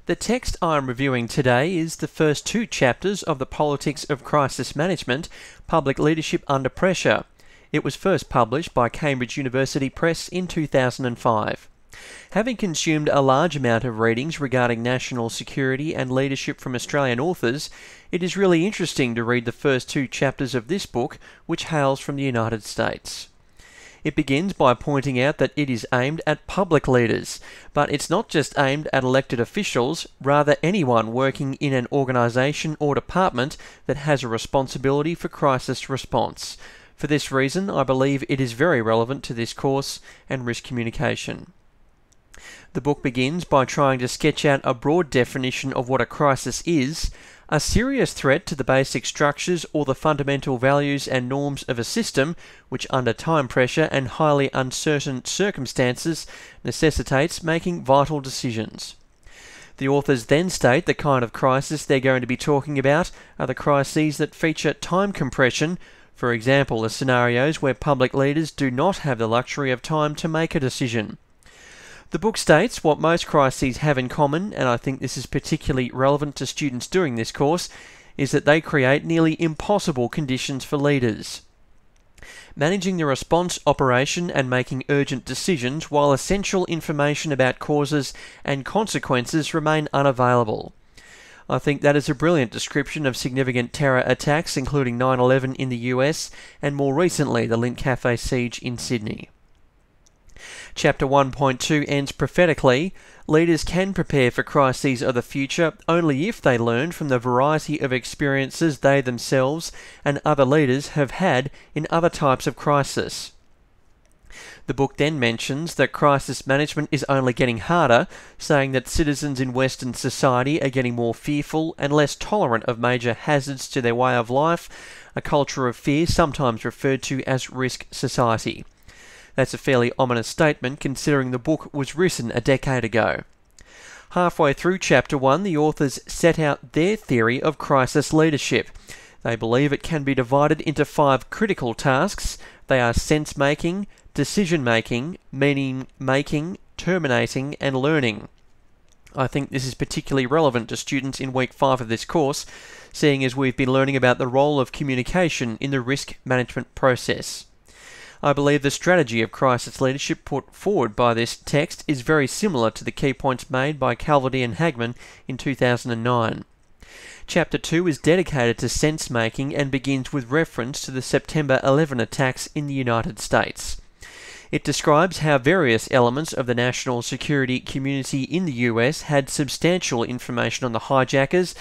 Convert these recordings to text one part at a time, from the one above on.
The text I'm reviewing today is the first two chapters of The Politics of Crisis Management, Public Leadership Under Pressure. It was first published by Cambridge University Press in 2005. Having consumed a large amount of readings regarding national security and leadership from Australian authors, it is really interesting to read the first two chapters of this book, which hails from the United States. It begins by pointing out that it is aimed at public leaders, but it's not just aimed at elected officials, rather anyone working in an organisation or department that has a responsibility for crisis response. For this reason, I believe it is very relevant to this course and risk communication. The book begins by trying to sketch out a broad definition of what a crisis is: a serious threat to the basic structures or the fundamental values and norms of a system which under time pressure and highly uncertain circumstances necessitates making vital decisions. The authors then state the kind of crisis they're going to be talking about are the crises that feature time compression, for example the scenarios where public leaders do not have the luxury of time to make a decision. The book states what most crises have in common, and I think this is particularly relevant to students doing this course, is that they create nearly impossible conditions for leaders. Managing the response operation and making urgent decisions while essential information about causes and consequences remain unavailable. I think that is a brilliant description of significant terror attacks, including 9/11 in the US and more recently the Lindt Cafe siege in Sydney. Chapter 1.2 ends prophetically. Leaders can prepare for crises of the future only if they learn from the variety of experiences they themselves and other leaders have had in other types of crisis. The book then mentions that crisis management is only getting harder, saying that citizens in Western society are getting more fearful and less tolerant of major hazards to their way of life, a culture of fear sometimes referred to as risk society. That's a fairly ominous statement considering the book was written a decade ago. Halfway through Chapter 1, the authors set out their theory of crisis leadership. They believe it can be divided into 5 critical tasks. They are sense-making, decision-making, meaning-making, terminating, and learning. I think this is particularly relevant to students in Week 5 of this course, seeing as we've been learning about the role of communication in the risk management process. I believe the strategy of crisis leadership put forward by this text is very similar to the key points made by Calverty and Hagman in 2009. Chapter 2 is dedicated to sense-making and begins with reference to the September 11 attacks in the United States. It describes how various elements of the national security community in the US had substantial information on the hijackers,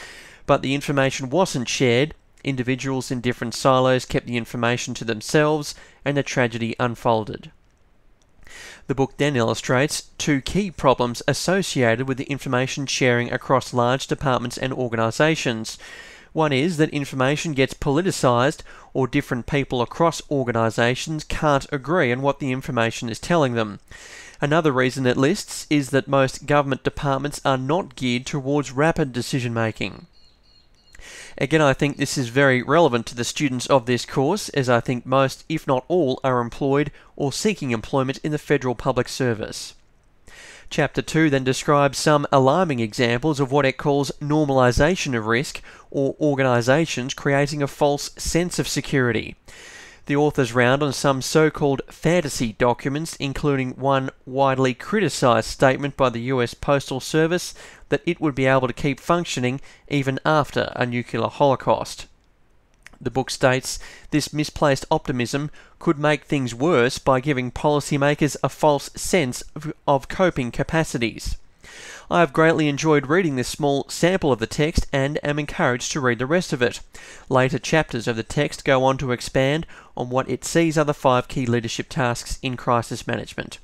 but the information wasn't shared. Individuals in different silos kept the information to themselves, and the tragedy unfolded. The book then illustrates 2 key problems associated with the information sharing across large departments and organisations. One is that information gets politicised, or different people across organisations can't agree on what the information is telling them. Another reason it lists is that most government departments are not geared towards rapid decision-making. Again, I think this is very relevant to the students of this course, as I think most, if not all, are employed or seeking employment in the federal public service. Chapter 2 then describes some alarming examples of what it calls normalisation of risk, or organisations creating a false sense of security. The authors round on some so-called fantasy documents, including one widely criticised statement by the US Postal Service that it would be able to keep functioning even after a nuclear holocaust. The book states this misplaced optimism could make things worse by giving policymakers a false sense of coping capacities. I have greatly enjoyed reading this small sample of the text and am encouraged to read the rest of it. Later chapters of the text go on to expand on what it sees are the 5 key leadership tasks in crisis management.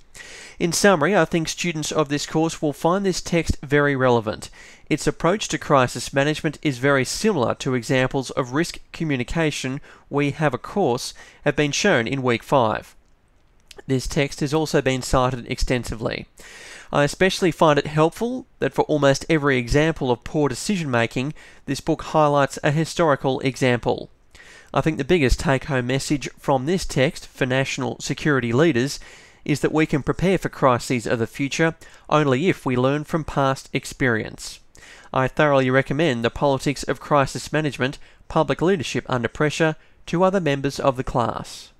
In summary, I think students of this course will find this text very relevant. Its approach to crisis management is very similar to examples of risk communication we have been shown in Week 5. This text has also been cited extensively. I especially find it helpful that for almost every example of poor decision-making, this book highlights a historical example. I think the biggest take-home message from this text for national security leaders is that we can prepare for crises of the future only if we learn from past experience. I thoroughly recommend The Politics of Crisis Management, Public Leadership Under Pressure to other members of the class.